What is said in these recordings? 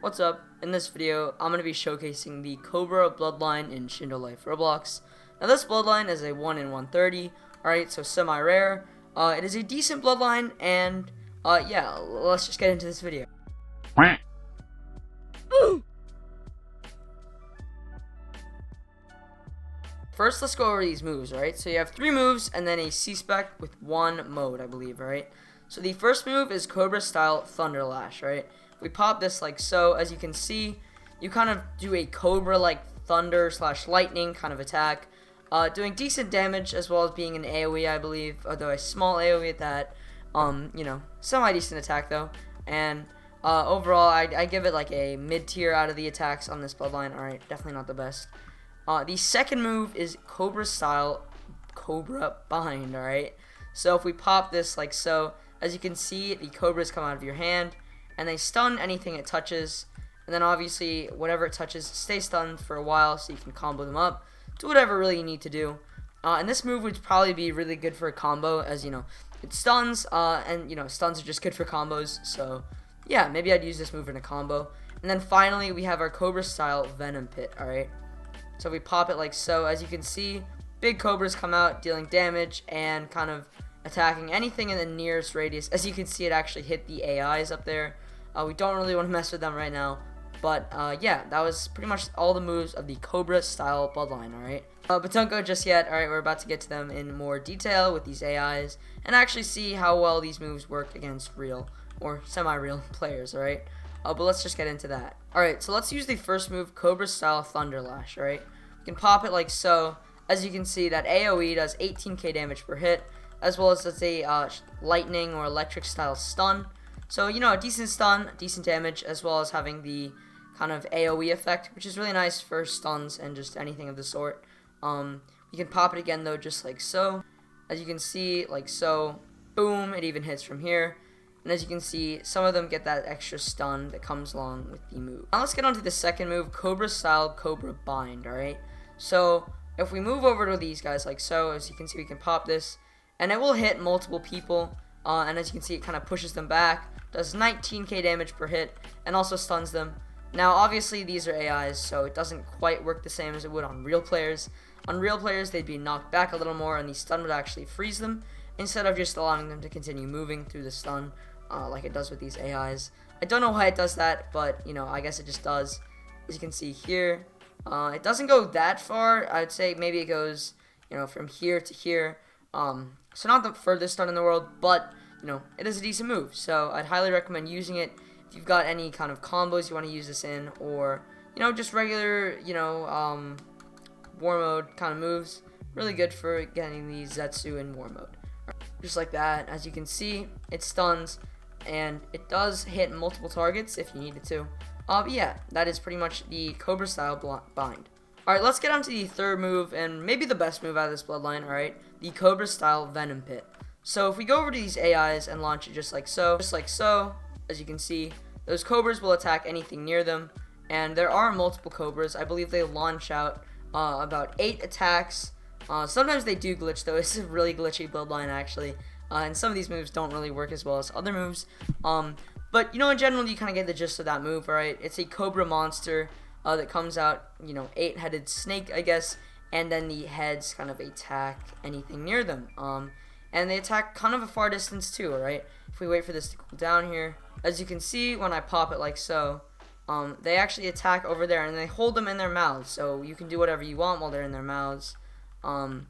What's up? In this video, I'm going to be showcasing the COBRA Bloodline in SHINDO Life Roblox. Now this bloodline is a 1 in 130, alright, so semi-rare. It is a decent bloodline, and yeah, let's just get into this video. First, let's go over these moves, alright? So you have 3 moves, and then a C-spec with 1 mode, I believe, alright? So the first move is Cobra style Thunder Lash, right? We pop this like so. As you can see, you kind of do a Cobra like thunder / lightning kind of attack, doing decent damage as well as being an AoE, I believe, although a small AoE at that. You know, semi-decent attack though. And overall, I give it like a mid-tier out of the attacks on this bloodline. Alright, definitely not the best. The second move is Cobra style Cobra Bind, alright? So if we pop this like so, as you can see, the Cobras come out of your hand, and they stun anything it touches, and then obviously whatever it touches stays stunned for a while, so you can combo them up, do whatever really you need to do. And this move would probably be really good for a combo, as you know, it stuns, and you know, stuns are just good for combos, so yeah, maybe I'd use this move in a combo. And then finally, we have our Cobra style Venom Pit, alright? So we pop it like so. As you can see, big Cobras come out, dealing damage, and kind of attacking anything in the nearest radius. As you can see, it actually hit the AIs up there. We don't really want to mess with them right now, but yeah, that was pretty much all the moves of the Cobra style bloodline, alright? But don't go just yet. Alright, we're about to get to them in more detail with these AIs and actually see how well these moves work against real or semi-real players, alright? But let's just get into that. Alright, so let's use the first move, Cobra style Thunder Lash, alright? You can pop it like so. As you can see, that AoE does 18k damage per hit, as well as it's a lightning or electric style stun. So, you know, a decent stun, decent damage, as well as having the kind of AoE effect, which is really nice for stuns and just anything of the sort. You can pop it again, though, just like so. As you can see, like so, boom, it even hits from here. And as you can see, some of them get that extra stun that comes along with the move. Now let's get on to the second move, Cobra style Cobra Bind, alright? So, if we move over to these guys like so, as you can see, we can pop this, and it will hit multiple people. And as you can see, it kind of pushes them back, does 19k damage per hit, and also stuns them. Now, obviously, these are AIs, so it doesn't quite work the same as it would on real players. On real players, they'd be knocked back a little more, and the stun would actually freeze them, instead of just allowing them to continue moving through the stun, like it does with these AIs. I don't know why it does that, but, you know, I guess it just does. As you can see here, it doesn't go that far. I'd say maybe it goes, you know, from here to here. So not the furthest stun in the world, but, you know, it is a decent move. So I'd highly recommend using it if you've got any kind of combos you want to use this in, or, you know, just regular, you know, war mode kind of moves. Really good for getting the Zetsu in war mode. Just like that. As you can see, it stuns, and it does hit multiple targets if you need it to. But yeah, that is pretty much the Cobra style bind. Alright, let's get on to the third move, and maybe the best move out of this bloodline, alright? The Cobra style Venom Pit. So if we go over to these AIs and launch it just like so, as you can see, those Cobras will attack anything near them, and there are multiple Cobras. I believe they launch out about 8 attacks. Sometimes they do glitch, though. It's a really glitchy bloodline, actually, and some of these moves don't really work as well as other moves. But, you know, in general, you kind of get the gist of that move, alright? It's a Cobra monster that comes out, you know, 8-headed snake, I guess, and then the heads kind of attack anything near them. And they attack kind of a far distance too, alright? If we wait for this to cool down here, as you can see when I pop it like so, they actually attack over there, and they hold them in their mouths, so you can do whatever you want while they're in their mouths. But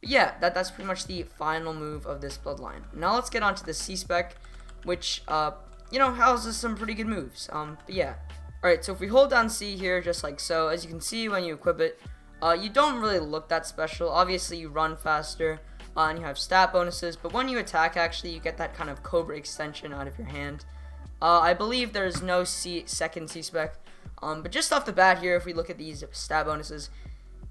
yeah, that's pretty much the final move of this bloodline. Now let's get on to the C-spec, which, you know, houses some pretty good moves. But yeah. Alright, so if we hold down C here, just like so, as you can see when you equip it, you don't really look that special. Obviously, you run faster, and you have stat bonuses, but when you attack, actually, you get that kind of Cobra extension out of your hand. I believe there's no second C-spec, but just off the bat here, if we look at these stat bonuses,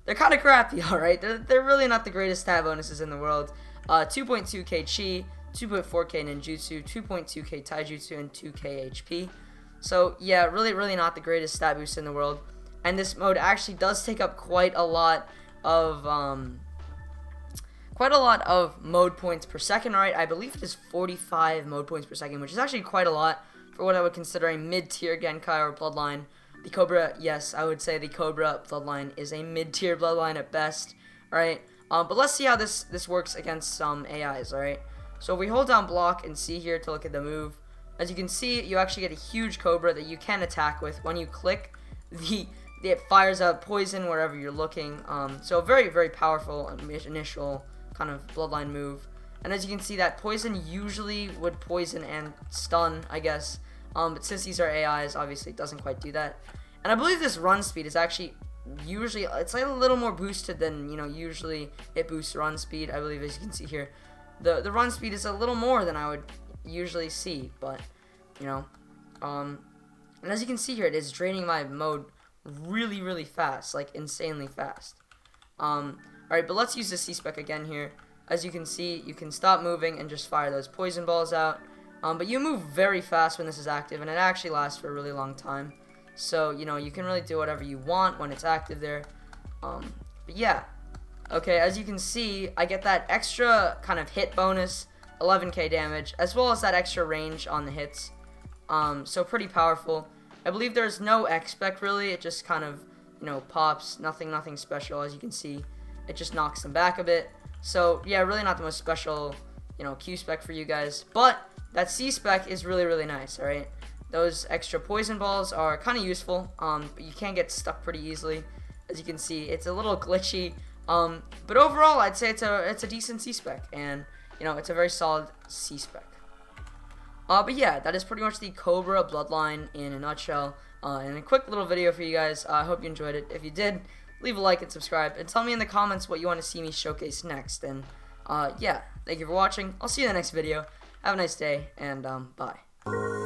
they're kind of crappy, alright? They're really not the greatest stat bonuses in the world. 2.2k Chi, 2.4k Ninjutsu, 2.2k Taijutsu, and 2k HP. So, yeah, really not the greatest stat boost in the world. And this mode actually does take up quite a lot of mode points per second, right? I believe it is 45 mode points per second, which is actually quite a lot for what I would consider a mid-tier Genkai or Bloodline. The Cobra, yes, I would say the Cobra Bloodline is a mid-tier Bloodline at best, alright? But let's see how this works against some AIs, alright? So if we hold down block and C here to look at the move, as you can see, you actually get a huge Cobra that you can attack with. When you click, it fires out poison wherever you're looking. So very, very powerful initial kind of Bloodline move. And as you can see, that poison usually would poison and stun, I guess. But since these are AIs, obviously it doesn't quite do that. And I believe this run speed is actually usually, it's like a little more boosted than, you know, usually it boosts run speed. I believe, as you can see here, the run speed is a little more than I would usually see. But, you know, and as you can see here, it is draining my mode really, really fast, like insanely fast. Alright, but let's use the C-spec again here. As you can see, you can stop moving and just fire those poison balls out. But you move very fast when this is active, and it actually lasts for a really long time. So, you know, you can really do whatever you want when it's active there. But yeah. Okay, as you can see, I get that extra kind of hit bonus, 11k damage, as well as that extra range on the hits. So pretty powerful. I believe there's no X-spec really, it just kind of, you know, pops, nothing special. As you can see, it just knocks them back a bit. So yeah, really not the most special, you know, Q-spec for you guys, but that C-spec is really, really nice, alright? Those extra poison balls are kind of useful, but you can get stuck pretty easily. As you can see, it's a little glitchy, but overall, I'd say it's a decent C-spec, and, you know, it's a very solid C-spec. But yeah, that is pretty much the Cobra Bloodline in a nutshell, and a quick little video for you guys. I hope you enjoyed it. If you did, leave a like and subscribe, and tell me in the comments what you want to see me showcase next. And yeah, thank you for watching. I'll see you in the next video. Have a nice day, and bye.